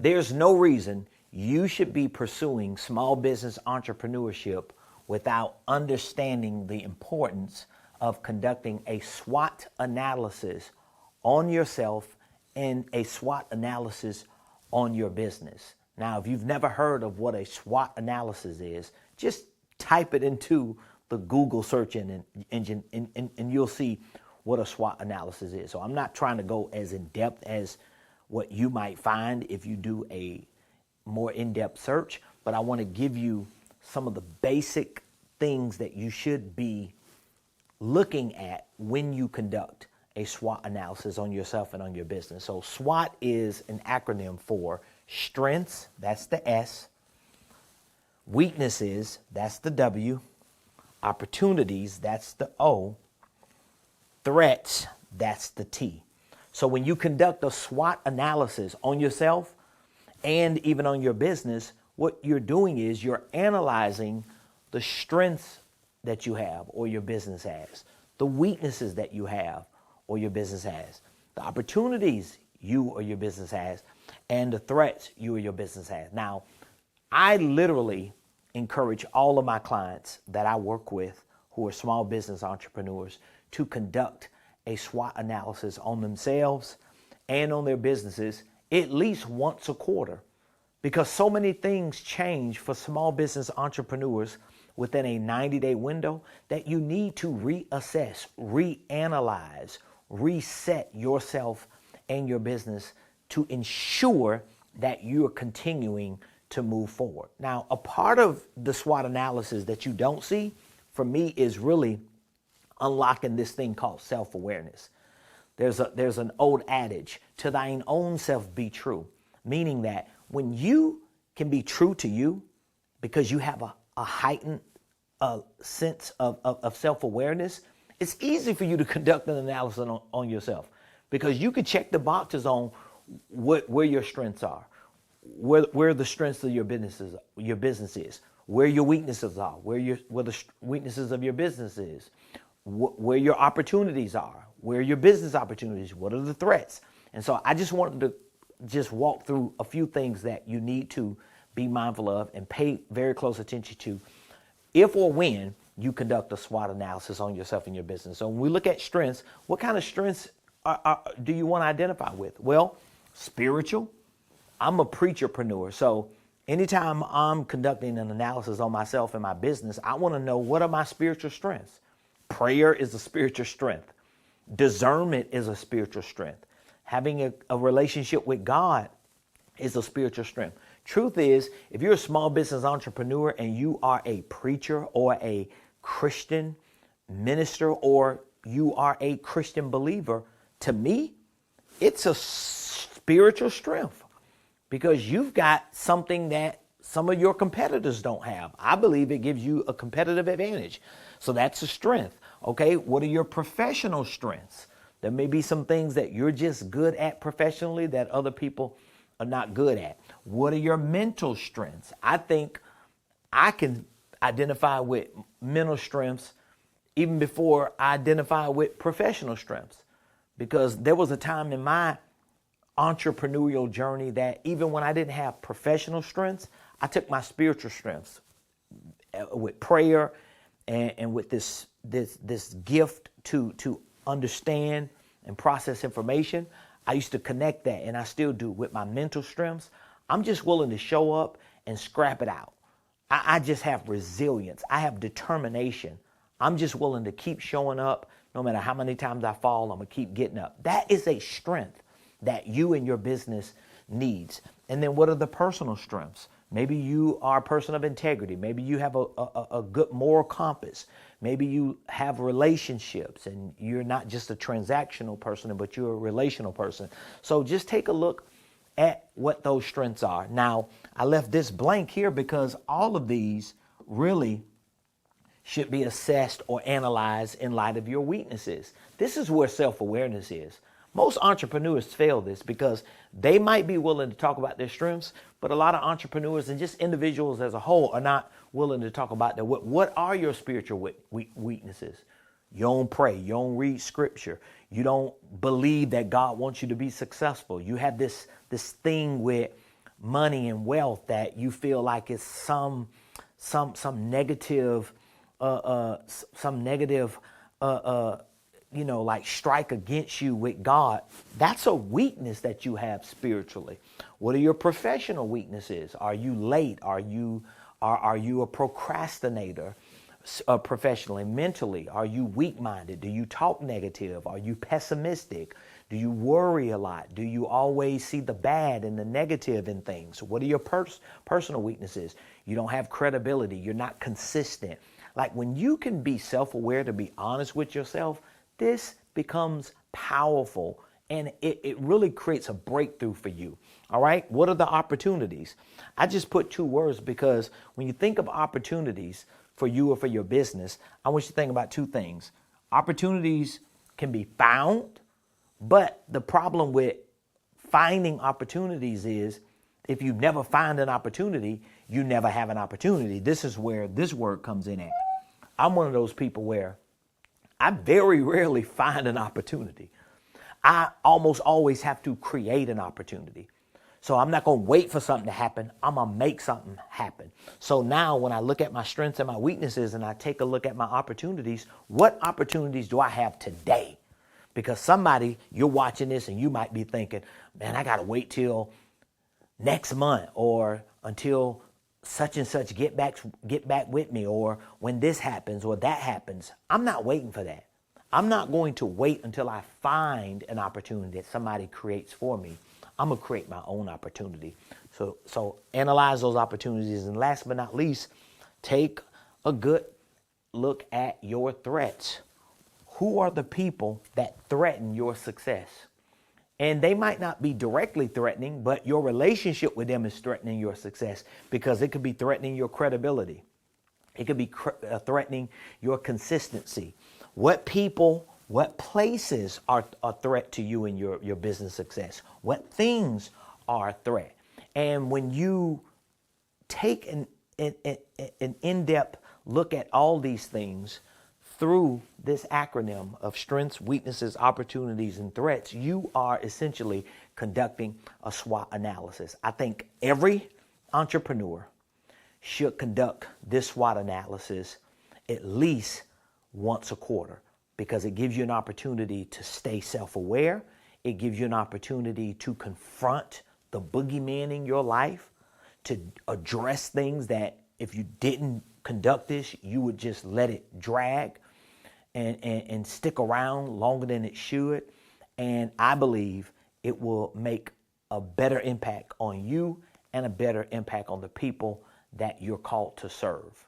There's no reason you should be pursuing small business entrepreneurship without understanding the importance of conducting a SWOT analysis on yourself and a SWOT analysis on your business. Now, if you've never heard of what a SWOT analysis is, just type it into the Google search engine and you'll see what a SWOT analysis is. So I'm not trying to go as in depth as what you might find if you do a more in-depth search, but I want to give you some of the basic things that you should be looking at when you conduct a SWOT analysis on yourself and on your business. So SWOT is an acronym for strengths, that's the S, weaknesses, that's the W, opportunities, that's the O, threats, that's the T. So when you conduct a SWOT analysis on yourself and even on your business, what you're doing is you're analyzing the strengths that you have or your business has, the weaknesses that you have or your business has, the opportunities you or your business has, and the threats you or your business has. Now, I literally encourage all of my clients that I work with who are small business entrepreneurs to conduct a SWOT analysis on themselves and on their businesses at least once a quarter, because so many things change for small business entrepreneurs within a 90-day window that you need to reassess, reanalyze, reset yourself and your business to ensure that you're continuing to move forward. Now, a part of the SWOT analysis that you don't see, for me, is really unlocking this thing called self-awareness. There's an old adage, to thine own self be true, meaning that when you can be true to you because you have a heightened sense of self-awareness, it's easy for you to conduct an analysis on yourself, because you can check the boxes on where your strengths are, where the strengths of your business is, where your weaknesses are, where the weaknesses of your business is, where your opportunities are, where your business opportunities, what are the threats. And so I just wanted to just walk through a few things that you need to be mindful of and pay very close attention to if or when you conduct a SWOT analysis on yourself and your business. So when we look at strengths, what kind of strengths do you want to identify with? Well, spiritual. I'm a preacherpreneur, so anytime I'm conducting an analysis on myself and my business, I want to know, what are my spiritual strengths? Prayer is a spiritual strength. Discernment is a spiritual strength. Having a relationship with God is a spiritual strength. Truth is, if you're a small business entrepreneur and you are a preacher or a Christian minister or you are a Christian believer, to me, it's a spiritual strength, because you've got something that some of your competitors don't have. I believe it gives you a competitive advantage. So that's a strength. Okay, what are your professional strengths? There may be some things that you're just good at professionally that other people are not good at. What are your mental strengths? I think I can identify with mental strengths even before I identify with professional strengths, because there was a time in my entrepreneurial journey that even when I didn't have professional strengths, I took my spiritual strengths with prayer and with this gift to understand and process information. I used to connect that, and I still do, with my mental strengths. I'm just willing to show up and scrap it out. I just have resilience. I have determination. I'm just willing to keep showing up. No matter how many times I fall, I'm going to keep getting up. That is a strength that you and your business needs. And then what are the personal strengths? Maybe you are a person of integrity. Maybe you have a good moral compass. Maybe you have relationships and you're not just a transactional person, but you're a relational person. So just take a look at what those strengths are. Now, I left this blank here because all of these really should be assessed or analyzed in light of your weaknesses. This is where self-awareness is. Most entrepreneurs fail this because they might be willing to talk about their strengths, but a lot of entrepreneurs and just individuals as a whole are not willing to talk about their what are your spiritual weaknesses? You don't pray. You don't read scripture. You don't believe that God wants you to be successful. You have this thing with money and wealth that you feel like it's some negative like strike against you with God, that's a weakness that you have spiritually. What are your professional weaknesses? Are you late? Are you a procrastinator? Professionally, mentally, are you weak-minded? Do you talk negative? Are you pessimistic? Do you worry a lot? Do you always see the bad and the negative in things? What are your personal weaknesses? You don't have credibility. You're not consistent. Like when you can be self-aware, to be honest with yourself, this becomes powerful and it really creates a breakthrough for you. All right. What are the opportunities? I just put 2 words because when you think of opportunities for you or for your business, I want you to think about 2 things. Opportunities can be found, but the problem with finding opportunities is if you never find an opportunity, you never have an opportunity. This is where this word comes in at. I'm one of those people where I very rarely find an opportunity. I almost always have to create an opportunity. So I'm not going to wait for something to happen. I'm going to make something happen. So now when I look at my strengths and my weaknesses and I take a look at my opportunities, what opportunities do I have today? Because somebody, you're watching this and you might be thinking, man, I got to wait till next month or until such and such get back with me, or when this happens or that happens. I'm not waiting for that. I'm not going to wait until I find an opportunity that somebody creates for me. I'm going to create my own opportunity. So analyze those opportunities. And last but not least, take a good look at your threats. Who are the people that threaten your success? And they might not be directly threatening, but your relationship with them is threatening your success because it could be threatening your credibility. It could be threatening your consistency. What people, what places are a threat to you and your business success? What things are a threat? And when you take an in-depth look at all these things through this acronym of strengths, weaknesses, opportunities, and threats, you are essentially conducting a SWOT analysis. I think every entrepreneur should conduct this SWOT analysis at least once a quarter because it gives you an opportunity to stay self-aware. It gives you an opportunity to confront the boogeyman in your life, to address things that if you didn't conduct this, you would just let it drag and stick around longer than it should. And I believe it will make a better impact on you and a better impact on the people that you're called to serve.